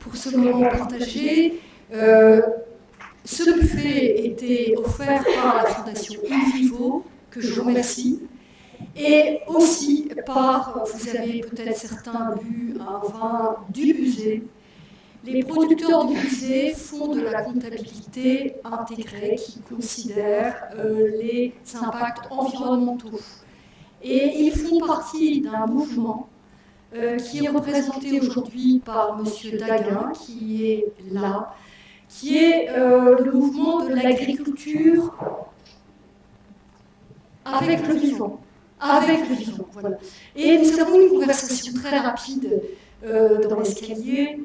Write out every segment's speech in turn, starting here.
pour ce moment partagé. Ce buffet était offert par la Fondation In Vivo, que je remercie, et aussi par, vous avez peut-être certains bu un vin du Buzet. Les producteurs du Buzet font de la comptabilité intégrée qui considère les impacts environnementaux. Et ils font partie d'un mouvement qui est représenté aujourd'hui par M. Daguin, qui est là, qui est le mouvement de l'agriculture avec le vivant. Avec le vivant, voilà. Et nous avons une conversation très rapide dans l'escalier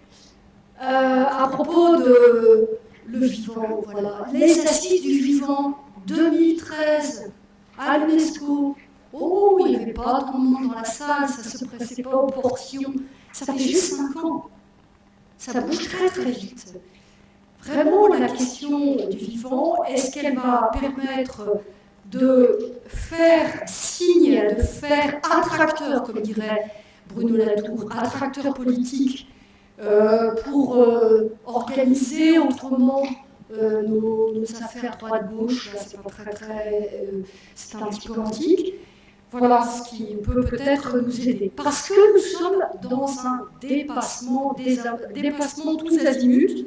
à propos de le vivant, voilà. Les assises du vivant 2013 à l'UNESCO. Oh, il n'y avait pas tant de monde dans la salle, ça ne se pressait pas aux portions. Ça fait juste 5 ans. Ça bouge très très vite. Vraiment, la question du vivant, est-ce qu'elle va permettre de faire signe, de faire attracteur, comme dirait Bruno Latour, attracteur politique, pour organiser autrement nos affaires droite-gauche, c'est un petit peu antique. Voilà ce qui peut peut-être nous aider. Parce que nous sommes dans un dépassement tous azimuts.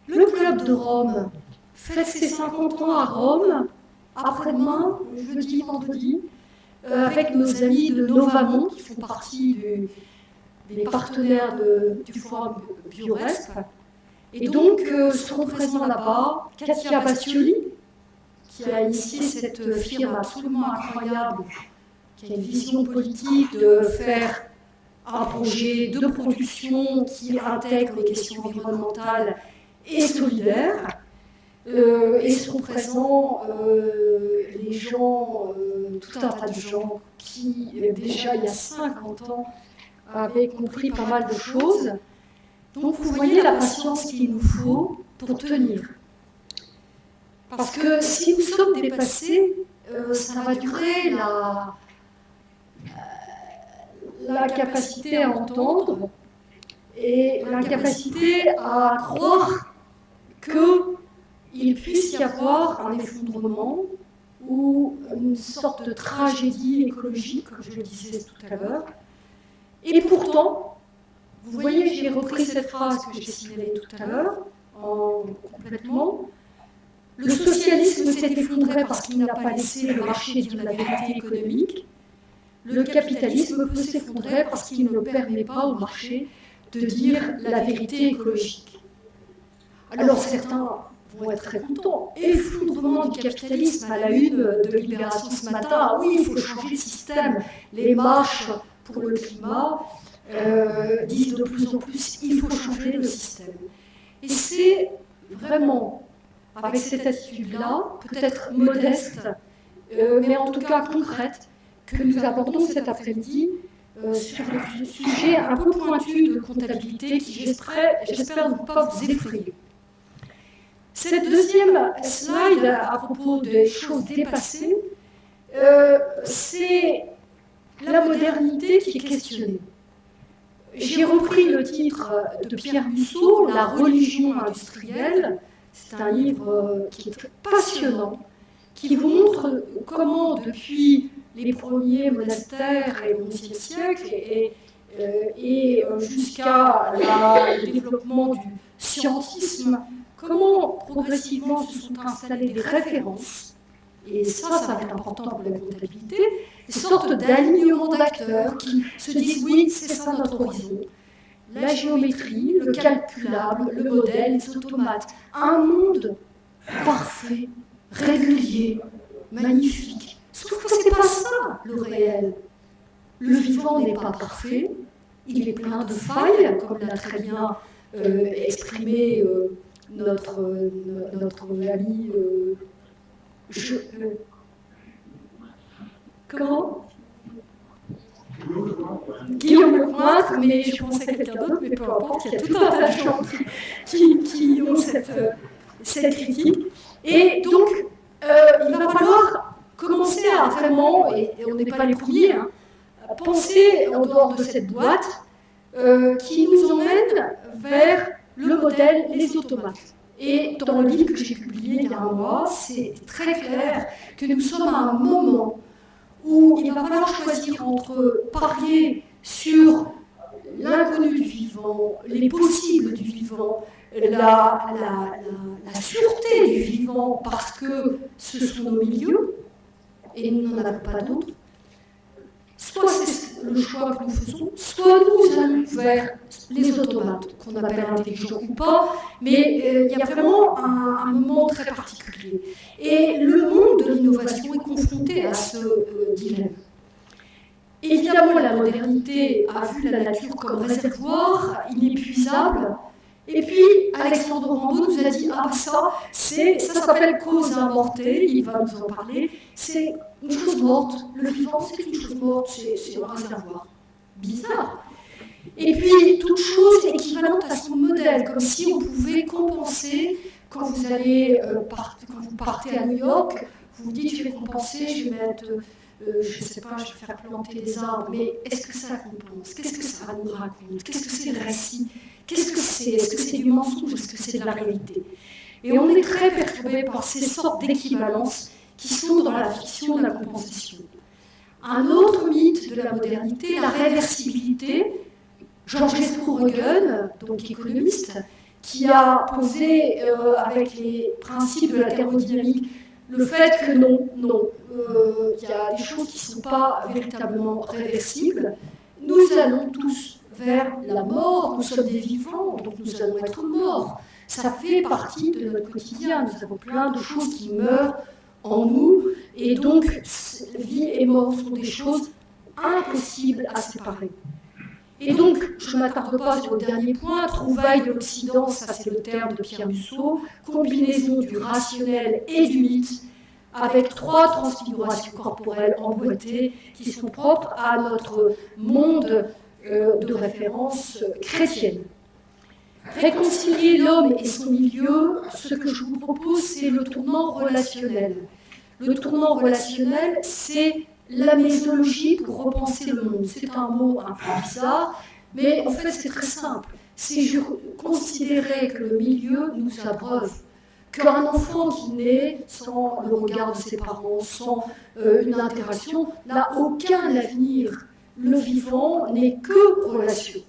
Le Club de Rome fête ses 50 ans à Rome, après-demain, jeudi, vendredi, avec nos amis de Novamont, qui font partie des partenaires du forum Bioresp. Et donc, seront présents là-bas Katia Bastioli, qui a initié cette firme absolument incroyable, qui a une vision politique de faire un projet de production qui intègre les questions environnementales et solidaires. Et seront présents les gens, tout un tas de gens qui, déjà il y a 50 ans, avaient compris pas mal de choses. Donc vous voyez la patience qu'il nous faut pour tenir. Parce que si nous sommes dépassés, ça va durer la capacité à entendre et la capacité à croire qu'il puisse y avoir un effondrement ou une sorte de tragédie écologique, comme je le disais tout à l'heure. Et pourtant, vous voyez, j'ai repris cette phrase que j'ai signalée tout à l'heure, complètement. Le socialisme s'est effondré parce qu'il n'a pas laissé le marché dire la vérité économique. Le capitalisme peut s'effondrer parce qu'il ne permet pas au marché de dire la vérité écologique. Alors certains vont être très contents. Effondrement du capitalisme à la une de Libération ce matin. Ah oui, il faut changer de système. Les marches pour le climat disent de plus en plus il faut changer le système. Et c'est vraiment avec cette attitude-là, peut-être modeste, mais en tout cas concrète, que nous abordons cet après-midi sur le sujet un peu pointu de comptabilité qui, j'espère, ne pas vous effrayer. Cette deuxième slide à propos des choses dépassées, c'est la modernité qui est questionnée. J'ai repris le titre de Pierre Musso, La religion industrielle. C'est un livre qui est passionnant, qui vous montre comment, depuis les premiers monastères et le XIe siècle, et jusqu'à le développement du scientisme, comment progressivement se sont installées des références, et ça va être important pour la comptabilité, des sortes d'alignements d'acteurs qui se disent oui, c'est ça notre horizon. La géométrie, le calculable, le modèle, les automates. Un monde parfait, régulier, magnifique. Sauf que ce n'est pas ça le réel. Le vivant n'est pas parfait, il est plein de failles, comme l'a très bien exprimé notre ami. Comment ? Guillaume Lecointre, mais je pensais à quelqu'un d'autre, mais peu importe, il y a tout un tas de gens qui ont cette critique. Et donc, il va falloir commencer à vraiment, et on n'est pas les premiers, penser en dehors de cette boîte, qui nous emmène vers le modèle Les Automates. Et dans le livre que j'ai publié il y a un mois, c'est très clair que nous sommes à un moment où il va falloir choisir entre parier sur l'inconnu du vivant, les possibles du vivant, la sûreté du vivant, parce que ce sont nos milieux, et nous n'en avons pas d'autres. Soit c'est le choix que nous faisons, soit nous allons vers les automates, qu'on appelle intelligents ou pas, mais il y a vraiment un moment très particulier. Et le monde de l'innovation est confronté à ce dilemme. Évidemment, la modernité a vu la nature comme réservoir inépuisable. Et puis, Alexandre Rambaud nous a dit, ah bah ça s'appelle cause inventée, il va nous en parler, c'est une chose morte. Le vivant, c'est une chose morte, c'est un réservoir. Bizarre. Et puis, toute chose équivalente à son modèle, comme si on pouvait compenser quand vous partez à New York, vous vous dites, je vais compenser, je vais mettre... je ne sais pas, je vais faire planter des arbres, mais est-ce que ça compense? Qu'est-ce que ça nous raconte? Qu'est-ce que c'est le récit? Qu'est-ce que c'est? Est-ce que c'est du mensonge? Est-ce que c'est de la réalité? Et on est très perturbé par ces sortes d'équivalences qui sont dans la fiction de la compensation. Un autre mythe de la modernité, la réversibilité. Georges Sprugen, donc économiste, qui a posé avec les principes de la thermodynamique le fait que non, il y a des choses qui ne sont pas véritablement réversibles. Nous allons tous vers la mort, nous sommes des vivants, donc nous allons être morts. Ça fait partie de notre quotidien, nous avons plein de choses qui meurent en nous, et donc vie et mort sont des choses impossibles à séparer. Et donc, je ne m'attarde pas sur le dernier point, trouvaille de l'Occident, ça c'est le terme de Pierre Musso, combinaison du rationnel et du mythe, avec 3 transfigurations corporelles emboîtées qui sont propres à notre monde de référence chrétienne. Réconcilier l'homme et son milieu, ce que je vous propose, c'est le tournant relationnel. Le tournant relationnel, c'est la mésologie pour repenser le monde. C'est un mot un peu bizarre, mais en fait c'est très simple. C'est considérer que le milieu nous abreuve, qu'un enfant qui naît sans le regard de ses parents, sans une interaction, n'a aucun avenir. Le vivant n'est que relation.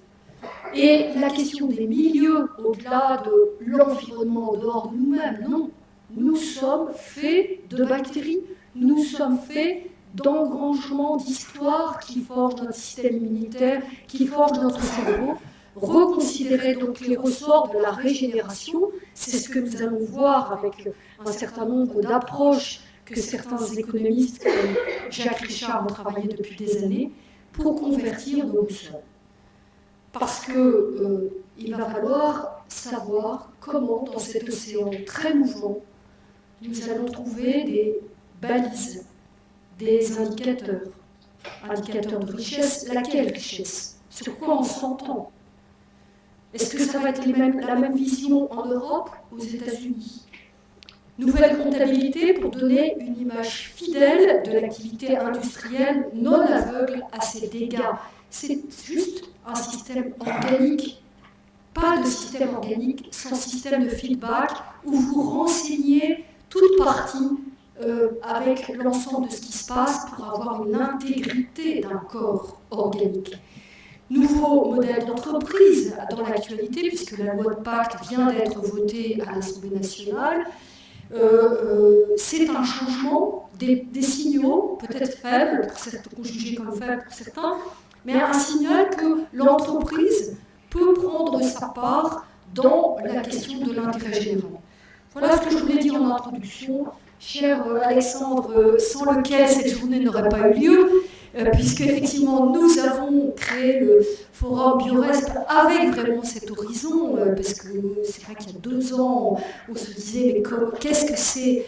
Et la question des milieux, au-delà de l'environnement en dehors de nous-mêmes, non. Nous sommes faits de bactéries, nous sommes faits d'engrangements d'histoire qui forgent notre système immunitaire, qui forgent notre cerveau. Reconsidérer donc les ressorts de la régénération, c'est ce que nous allons voir avec un certain nombre d'approches que certains économistes comme Jacques Richard ont travaillé depuis des années pour convertir nos boussoles. Parce qu'il va falloir savoir comment, dans cet océan très mouvant, nous allons trouver des balises, des indicateurs de richesse. Laquelle richesse? Sur quoi on s'entend? Est-ce que ça va être la même vision en Europe, aux États-Unis? Nouvelle comptabilité pour donner une image fidèle de l'activité industrielle non aveugle à ses dégâts. C'est juste un système organique, pas de système organique sans système de feedback où vous renseignez toute partie avec l'ensemble de ce qui se passe pour avoir une intégrité d'un corps organique. Nouveau modèle d'entreprise dans l'actualité, puisque la loi de Pacte vient d'être votée à l'Assemblée nationale. C'est un changement, des signaux, peut-être faibles, jugés comme faibles pour certains, mais un signal que l'entreprise peut prendre sa part dans la question de l'intérêt général. Voilà ce que je voulais dire en introduction. Cher Alexandre, sans lequel cette journée n'aurait pas eu lieu, puisque effectivement nous avons créé le forum Bioresp avec vraiment cet horizon, parce que c'est vrai qu'il y a 2 ans, on se disait mais qu'est-ce que c'est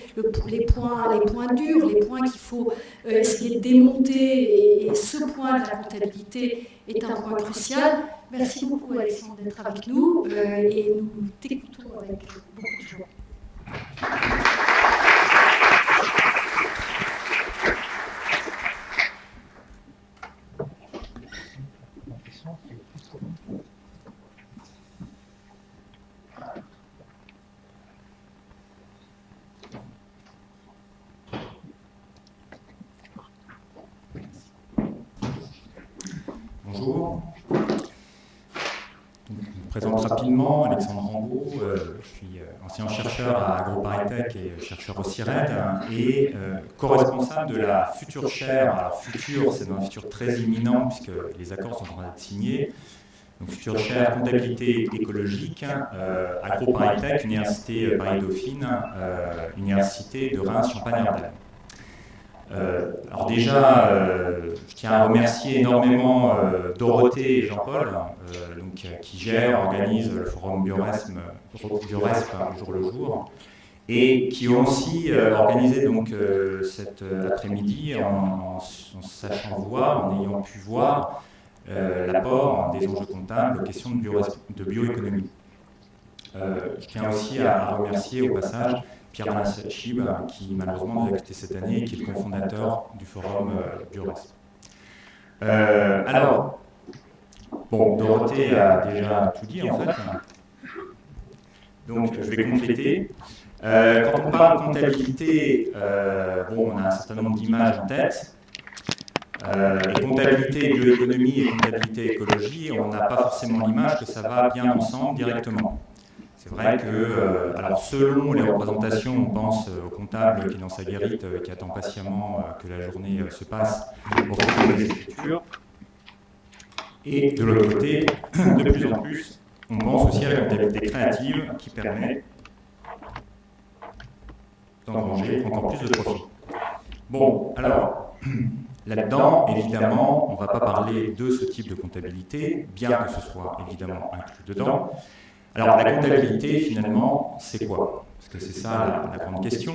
les points durs, les points qu'il faut essayer de démonter, et ce point de la comptabilité est un point crucial. Merci beaucoup Alexandre d'être avec nous, et nous t'écoutons avec beaucoup de joie. bonjour. Donc, je me présente rapidement, Alexandre Rambaud, je suis ancien chercheur à AgroParisTech et chercheur au CIRED et co-responsable de la future chaire. Alors future, c'est dans un futur très imminent puisque les accords sont en train d'être signés. Donc future chaire comptabilité écologique, AgroParisTech, Université Paris-Dauphine, Université de Reims-Champagne-Ardenne. Alors déjà, je tiens à remercier énormément Dorothée et Jean-Paul, qui gèrent, organisent le forum Bioresp jour le jour, et qui ont aussi organisé donc, cet après-midi en sachant voir, en ayant pu voir l'apport des enjeux comptables aux questions de bioéconomie. Je tiens aussi à remercier au passage Pierre Massachib, qui malheureusement nous a quitté cette année, qui est le cofondateur du forum Bioresp. Alors, bon, Dorothée a déjà tout dit en fait, donc je vais compléter. Quand on parle de comptabilité, bon, on a un certain nombre d'images en tête. Et comptabilité, bioéconomie et comptabilité écologie, on n'a pas forcément l'image que ça va bien ensemble directement. C'est vrai que, alors selon les représentations, on pense au comptable qui est dans sa guérite, qui attend patiemment que la journée se passe pour faire des écritures. Et de l'autre côté, de plus en plus, on pense aussi à la comptabilité créative qui permet d'engranger encore plus de profit. Bon, alors, là-dedans, évidemment, on ne va pas parler de ce type de comptabilité, bien que ce soit évidemment inclus dedans. Alors, la comptabilité, finalement, c'est quoi? Parce que c'est ça la grande question.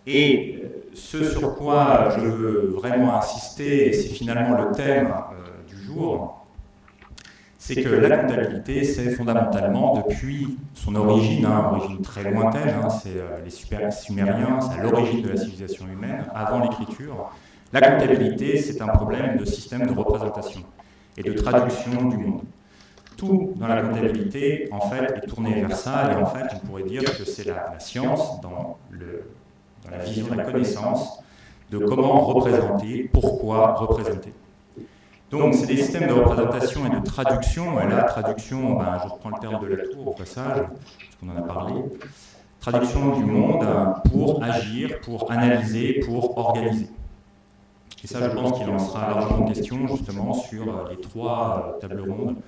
Et ce sur quoi je veux vraiment insister, et c'est finalement le thème du jour, c'est que la comptabilité, c'est fondamentalement, depuis son origine, origine très lointaine, c'est les Sumériens, c'est à l'origine de la civilisation humaine, avant l'écriture, la comptabilité, c'est un problème de système de représentation et de traduction du monde. Tout dans la comptabilité, en fait, est tourné vers ça, et en fait, on pourrait dire que c'est la science, dans la vision de la connaissance, de comment représenter, pourquoi représenter. Donc, c'est des systèmes de représentation et de traduction, et là, traduction, je reprends le terme de Latour au passage, parce qu'on en a parlé, traduction du monde pour agir, pour analyser, pour organiser. Et ça, je pense qu'il en sera largement question, justement, sur les 3 tables rondes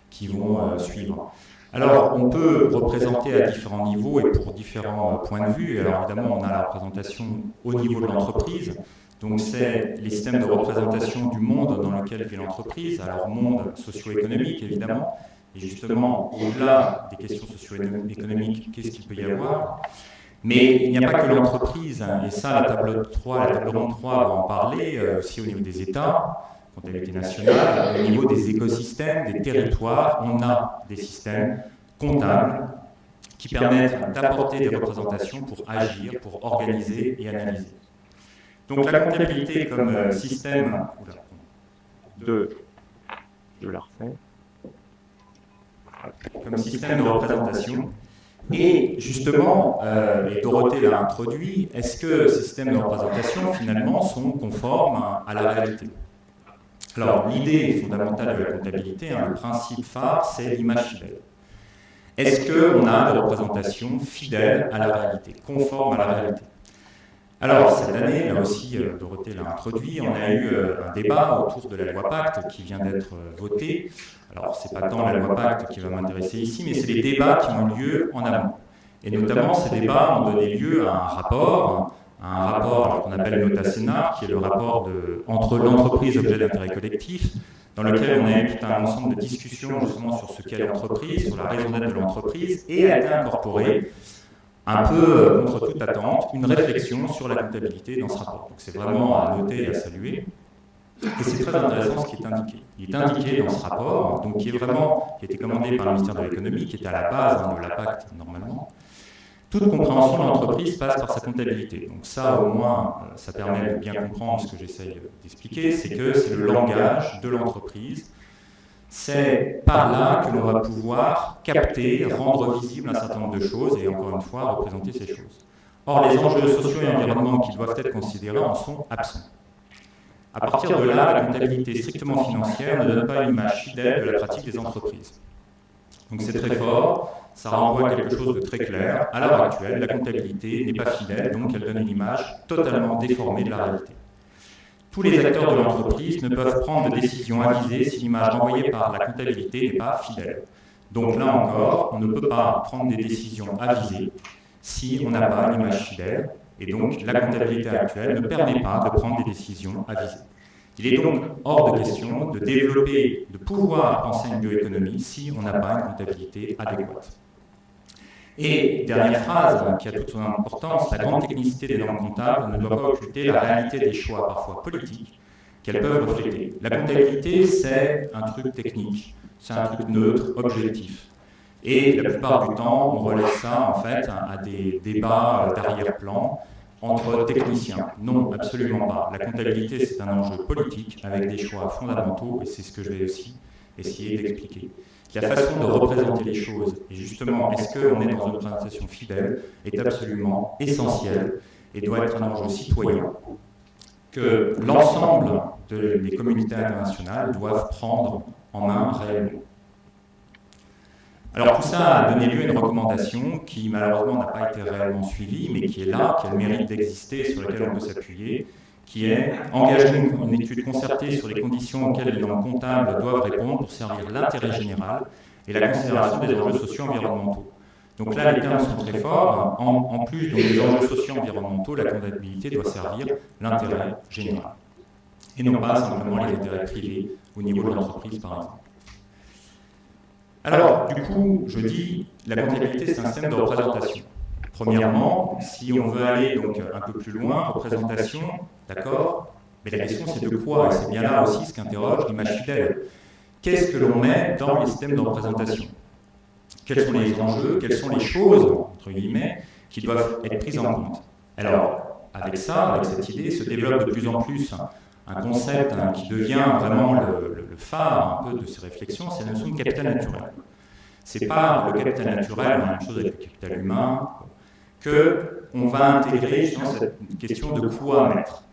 qui vont suivre. Alors, on peut représenter à différents niveaux et pour différents points de vue. Alors, évidemment, on a la représentation au niveau de l'entreprise. Donc, c'est les systèmes de représentation du monde dans lequel vit l'entreprise, alors monde socio-économique, évidemment. Et justement, au-delà des questions socio-économiques, qu'est-ce qu'il peut y avoir? Mais il n'y a pas que l'entreprise, et ça, la table ronde 3 va en parler, aussi au niveau des États, comptabilité nationale, au niveau des écosystèmes, des territoires, on a des systèmes comptables qui permettent d'apporter des représentations pour agir, pour organiser et analyser. Donc la comptabilité comme système comme système de représentation. Et justement, et Dorothée l'a introduit, est-ce que ces systèmes de représentation finalement sont conformes à la réalité? Alors, l'idée fondamentale de la comptabilité, le principe phare, c'est l'image fidèle. Est-ce qu'on a des représentations fidèles à la réalité, conformes à la réalité? Alors, cette année, là aussi, Dorothée l'a introduit, on a eu un débat autour de la loi Pacte qui vient d'être votée. Alors, ce n'est pas tant la loi Pacte qui va m'intéresser ici, mais c'est les débats qui ont lieu en amont. Et notamment, ces débats ont donné lieu à un rapport qu'on appelle Nota Senar, qui est le rapport entre l'entreprise objet d'intérêt collectif, dans lequel on a eu tout un ensemble de discussions justement sur ce qu'est l'entreprise, sur la raison d'être de l'entreprise, et a été incorporé, un peu contre toute attente, une réflexion sur la comptabilité dans ce rapport. Donc c'est vraiment à noter et à saluer. Et c'est très intéressant ce qui est indiqué. Il est indiqué dans ce rapport, donc qui a été commandé par le ministère de l'économie, qui est à la base de la Pacte normalement. Toute compréhension de l'entreprise passe par sa comptabilité. Donc ça, au moins, ça permet de bien comprendre ce que j'essaye d'expliquer, c'est que c'est le langage de l'entreprise. C'est par là que l'on va pouvoir capter, rendre visible un certain nombre de choses et encore une fois, représenter ces choses. Or, les enjeux sociaux et environnementaux qui doivent être considérés en sont absents. À partir de là, la comptabilité strictement financière ne donne pas une image fidèle de la pratique des entreprises. Donc c'est très fort, ça renvoie à quelque chose de très clair. À l'heure actuelle, la comptabilité n'est pas fidèle, donc elle donne une image totalement déformée de la réalité. Tous les acteurs de l'entreprise ne peuvent prendre de décisions avisées si l'image renvoyée par la comptabilité n'est pas fidèle. Donc là encore, on ne peut pas prendre des décisions avisées si on n'a pas une image fidèle, et donc la comptabilité actuelle ne permet pas de prendre des décisions avisées. Il est donc hors de question de développer, de pouvoir penser à une bioéconomie si on n'a pas une comptabilité adéquate. Et dernière phrase qui a toute son importance, la grande technicité des normes comptables ne doit pas occulter la réalité des choix parfois politiques qu'elles peuvent refléter. La comptabilité, c'est un truc technique, c'est un truc neutre, objectif. Et la plupart du temps, on relève ça en fait à des débats d'arrière-plan entre techniciens. Non, absolument pas. La comptabilité, c'est un enjeu politique avec des choix fondamentaux, et c'est ce que je vais aussi essayer d'expliquer. La façon de représenter les choses, et justement, est-ce qu'on est dans une représentation fidèle, est absolument essentielle et doit être un enjeu citoyen que l'ensemble des communautés internationales doivent prendre en main réellement. Alors tout ça a donné lieu à une recommandation qui malheureusement n'a pas été réellement suivie, mais qui est là, qui a le mérite d'exister, sur laquelle on peut s'appuyer, qui est engager une étude concertée sur les conditions auxquelles les normes comptables doivent répondre pour servir l'intérêt général et la considération des enjeux sociaux environnementaux. Donc là, les termes sont très forts. En plus des enjeux sociaux environnementaux, la comptabilité doit servir l'intérêt général, et non pas simplement les intérêts privés au niveau de l'entreprise, par exemple. Alors, du coup, je dis, la comptabilité, c'est un système de représentation. Premièrement, si on veut aller donc un peu plus loin, représentation, d'accord, mais la question c'est de quoi? Et c'est bien là aussi ce qu'interroge l'image fidèle. Qu'est-ce que l'on met dans les systèmes de représentation? Quels sont les enjeux, quelles sont les choses, entre guillemets, qui doivent être prises en compte? Alors, avec ça, avec cette idée, se développe de plus en plus un concept qui devient vraiment le phare un peu de ces réflexions, c'est la notion de capital naturel. C'est pas le capital naturel, la même chose avec le capital humain, qu'on va intégrer justement cette question de quoi mettre.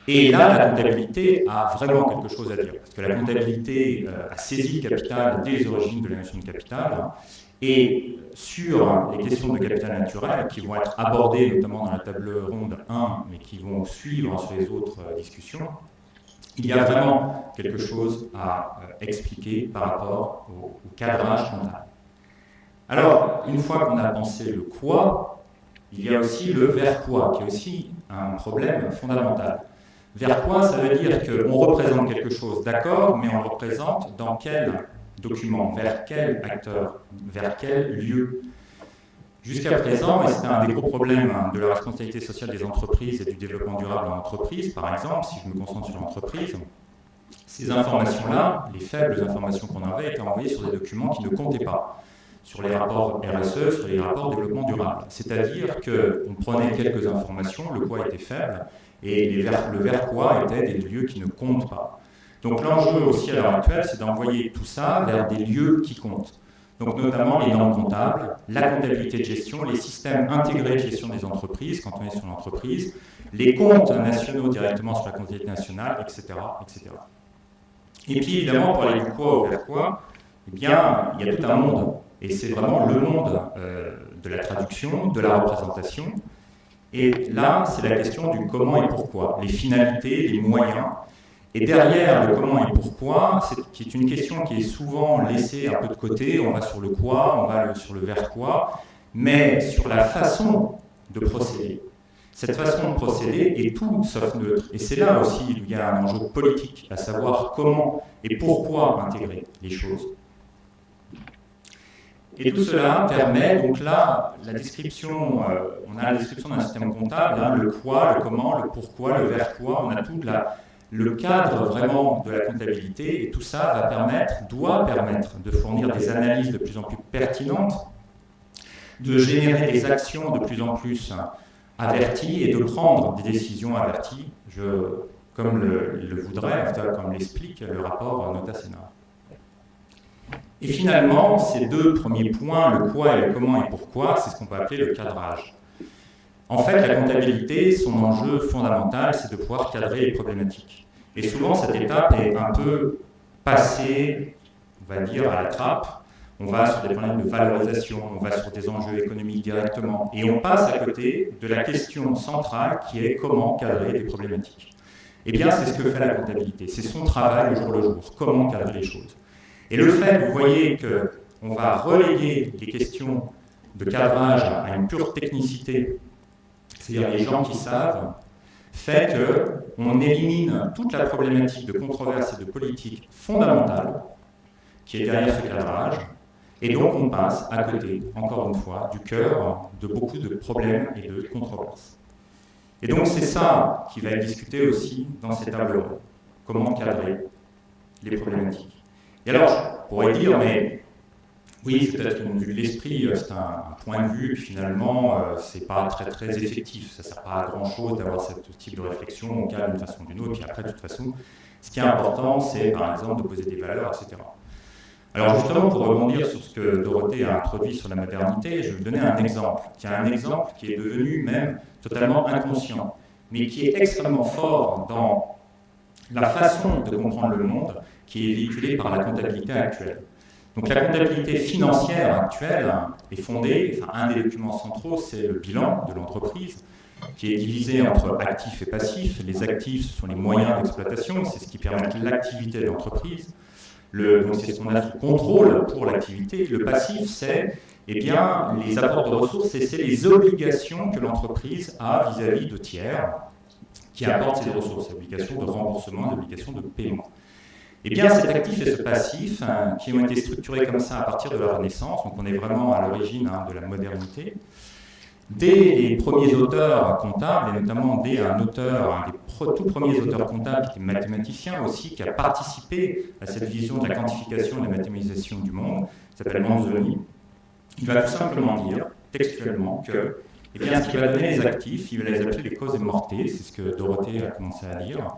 Et là, la comptabilité a vraiment quelque chose à dire, parce que la comptabilité a saisi le capital dès les origines de la notion de capital, et sur les questions de capital naturel, qui vont être abordées notamment dans la table ronde 1, mais qui vont suivre sur les autres discussions, il y a vraiment quelque chose à expliquer par rapport au cadrage comptable. Alors, une fois qu'on a pensé le quoi, il y a aussi le vers quoi, qui est aussi un problème fondamental. Vers quoi, ça veut dire qu'on représente quelque chose, d'accord, mais on le représente dans quel document, vers quel acteur, vers quel lieu. Jusqu'à présent, et c'était un des gros problèmes de la responsabilité sociale des entreprises et du développement durable en entreprise, par exemple, si je me concentre sur l'entreprise, ces informations-là, les faibles informations qu'on avait, étaient envoyées sur des documents qui ne comptaient pas, sur les rapports RSE, sur les rapports développement durable. C'est-à-dire qu'on prenait quelques informations, le quoi était faible, et le vers quoi étaient des lieux qui ne comptent pas. Donc l'enjeu aussi à l'heure actuelle, c'est d'envoyer tout ça vers des lieux qui comptent. Donc notamment les normes comptables, la comptabilité de gestion, les systèmes intégrés de gestion des entreprises, quand on est sur l'entreprise, les comptes nationaux directement sur la comptabilité nationale, etc., etc. Et puis évidemment, pour aller du quoi au vers quoi, eh bien, il y a tout un monde. Et c'est vraiment le monde de la traduction, de la représentation. Et là, c'est la question du comment et pourquoi, les finalités, les moyens. Et derrière le comment et pourquoi, qui est une question qui est souvent laissée un peu de côté, on va sur le quoi, on va sur le vers quoi, mais sur la façon de procéder. Cette façon de procéder est tout sauf neutre. Et c'est là aussi où il y a un enjeu politique, à savoir comment et pourquoi intégrer les choses. Et tout cela permet, donc là, la description, on a la description d'un système comptable, hein, le quoi, le comment, le pourquoi, le vers quoi, on a tout le cadre vraiment de la comptabilité, et tout ça doit permettre de fournir des analyses de plus en plus pertinentes, de générer des actions de plus en plus averties et de prendre des décisions averties, comme le voudrait, comme l'explique le rapport Nota-Sénard. Et finalement, ces deux premiers points, le quoi et le comment et pourquoi, c'est ce qu'on peut appeler le cadrage. En fait, la comptabilité, son enjeu fondamental, c'est de pouvoir cadrer les problématiques. Et souvent, cette étape est un peu passée, on va dire, à la trappe. On va sur des problèmes de valorisation, on va sur des enjeux économiques directement, et on passe à côté de la question centrale qui est comment cadrer des problématiques. Eh bien, c'est ce que fait la comptabilité, c'est son travail au jour le jour, comment cadrer les choses. Et le fait, vous voyez, qu'on va reléguer les questions de cadrage à une pure technicité, c'est-à-dire les gens qui savent, fait qu'on élimine toute la problématique de controverse et de politique fondamentale qui est derrière ce cadrage, et donc on passe à côté, encore une fois, du cœur de beaucoup de problèmes et de controverses. Et donc c'est ça qui va être discuté aussi dans ces tables rondes, comment cadrer les problématiques. Et alors, je pourrais dire, mais oui, c'est peut-être une vue de l'esprit, c'est un point de vue, puis finalement, c'est pas très effectif, ça ne sert pas à grand-chose d'avoir ce type de réflexion, on cadre d'une façon ou d'une autre, puis après, de toute façon, ce qui est important, c'est par exemple de poser des valeurs, etc. Alors justement, pour rebondir sur ce que Dorothée a introduit sur la modernité, je vais vous donner un exemple, qui est un exemple qui est devenu même totalement inconscient, mais qui est extrêmement fort dans la façon de comprendre le monde qui est véhiculée par la comptabilité actuelle. Donc la comptabilité financière actuelle est fondée, enfin un des documents centraux, c'est le bilan de l'entreprise, qui est divisé entre actifs et passifs. Les actifs, ce sont les moyens d'exploitation, c'est ce qui permet l'activité de l'entreprise. Donc c'est ce qu'on a sous contrôle pour l'activité. Le passif, c'est bien, les apports de ressources, c'est les obligations que l'entreprise a vis-à-vis de tiers qui apportent ces ressources, obligations de remboursement, obligations de paiement. Eh bien, cet actif et ce passif, qui ont été structurés comme ça à partir de la Renaissance, donc on est vraiment à l'origine de la modernité, dès les premiers auteurs comptables, et notamment dès un des tout premiers auteurs comptables qui était mathématicien aussi, qui a participé à cette vision de la quantification et de la mathématisation du monde, s'appelle Manzoni, il va tout simplement dire, textuellement, que eh bien, ce qui va donner les actifs, il va les appeler les causes mortées, c'est ce que Dorothée a commencé à dire,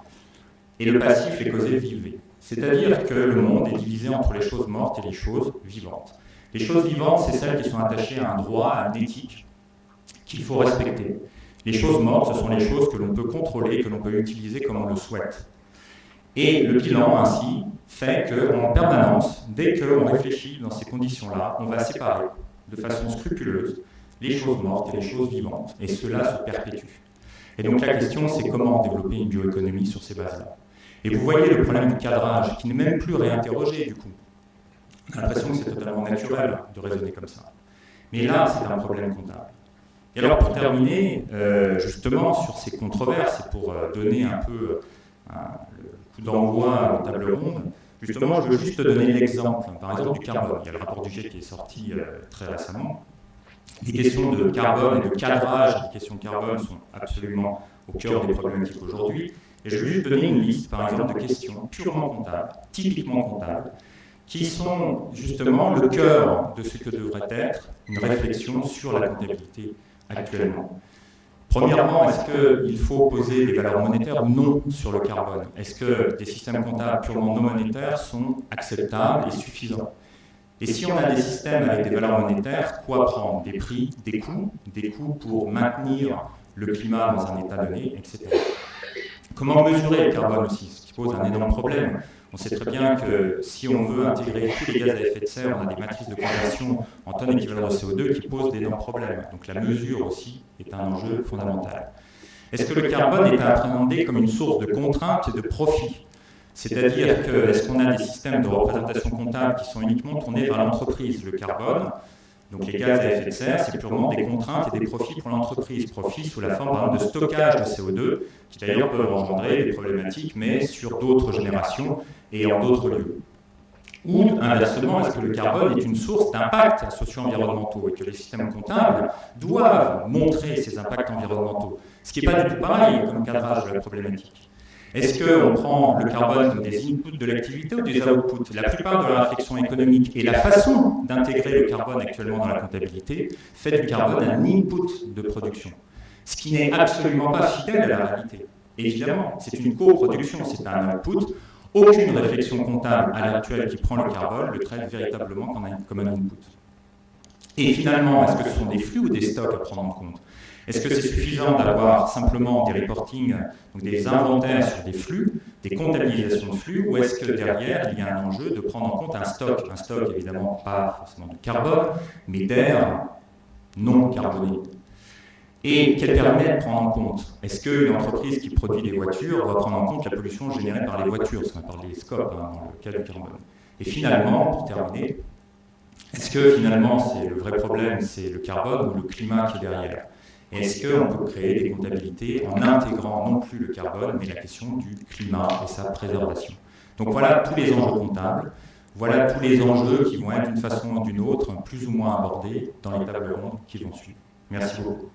et le passif, les causes vivées. C'est-à-dire que le monde est divisé entre les choses mortes et les choses vivantes. Les choses vivantes, c'est celles qui sont attachées à un droit, à une éthique, qu'il faut respecter. Les choses mortes, ce sont les choses que l'on peut contrôler, que l'on peut utiliser comme on le souhaite. Et le bilan, ainsi, fait qu'en permanence, dès qu'on réfléchit dans ces conditions-là, on va séparer de façon scrupuleuse les choses mortes et les choses vivantes. Et cela se perpétue. Et donc la question, c'est comment développer une bioéconomie sur ces bases-là. Et vous voyez le problème du cadrage, qui n'est même plus réinterrogé, du coup. On a l'impression que c'est totalement naturel de raisonner comme ça. Mais là, c'est un problème comptable. Et alors, pour terminer, justement, sur ces controverses, et pour donner un peu le coup d'envoi en table ronde, justement, je veux juste donner l'exemple, par exemple, du carbone. Il y a le rapport du GIEC qui est sorti très récemment. Les questions de carbone et de cadrage des questions de carbone sont absolument au cœur des problématiques aujourd'hui. Et je vais juste donner une liste, par exemple, de questions purement comptables, typiquement comptables, qui sont justement le cœur de ce que devrait être une réflexion sur la comptabilité actuellement. Premièrement, est-ce qu'il faut poser des valeurs monétaires ou non sur le carbone? Est-ce que des systèmes comptables purement non monétaires sont acceptables et suffisants? Et si on a des systèmes avec des valeurs monétaires, quoi prendre? Des prix, des coûts pour maintenir le climat dans un état donné, etc. Comment mesurer le carbone aussi, ce qui pose un énorme problème. On sait très bien que si on veut intégrer tous les gaz à effet de serre, on a des matrices de conversion en tonnes équivalent de CO2 qui posent d'énormes problèmes. Donc la mesure aussi est un enjeu fondamental. Est-ce que le carbone est appréhendé comme une source de contraintes et de profit? C'est-à-dire que est-ce qu'on a des systèmes de représentation comptable qui sont uniquement tournés vers l'entreprise? Le carbone, donc les gaz à effet de serre, c'est purement des contraintes et des profits pour l'entreprise. Profits sous la forme, par exemple, de stockage de CO2, qui d'ailleurs peuvent engendrer des problématiques, mais sur d'autres générations et en d'autres lieux. Ou, inversement, est-ce que le carbone est une source d'impacts socio-environnementaux et que les systèmes comptables doivent montrer ces impacts environnementaux? Ce qui n'est pas du tout pareil comme cadrage de la problématique. Est-ce qu'on prend le carbone comme des inputs de l'activité ou des outputs? La plupart de la réflexion économique et la façon d'intégrer le carbone actuellement dans la comptabilité fait du carbone un input de production. Ce qui n'est absolument pas fidèle à la réalité. Évidemment, c'est une coproduction, c'est un output. Aucune réflexion comptable à l'heure actuelle qui prend le carbone le traite véritablement comme un input. Et finalement, est-ce que ce sont des flux ou des stocks à prendre en compte? Est-ce que c'est suffisant d'avoir simplement des reportings, donc des inventaires sur des flux, des comptabilisations de flux, ou est-ce que derrière, il y a un enjeu de prendre en compte un stock évidemment pas forcément de carbone, mais d'air non carboné? Et quel périmètre prendre en compte? Est-ce qu'une entreprise qui produit des voitures va prendre en compte la pollution générée par les voitures, ce qu'on appelle les scopes dans le cas du carbone? Et finalement, pour terminer, est-ce que finalement le vrai problème c'est le carbone ou le climat qui est derrière? Est-ce qu'on peut créer des comptabilités en intégrant non plus le carbone, mais la question du climat et sa préservation? Donc voilà tous les enjeux comptables, voilà tous les enjeux qui vont être d'une façon ou d'une autre, plus ou moins abordés dans les tables rondes qui vont suivre. Merci beaucoup.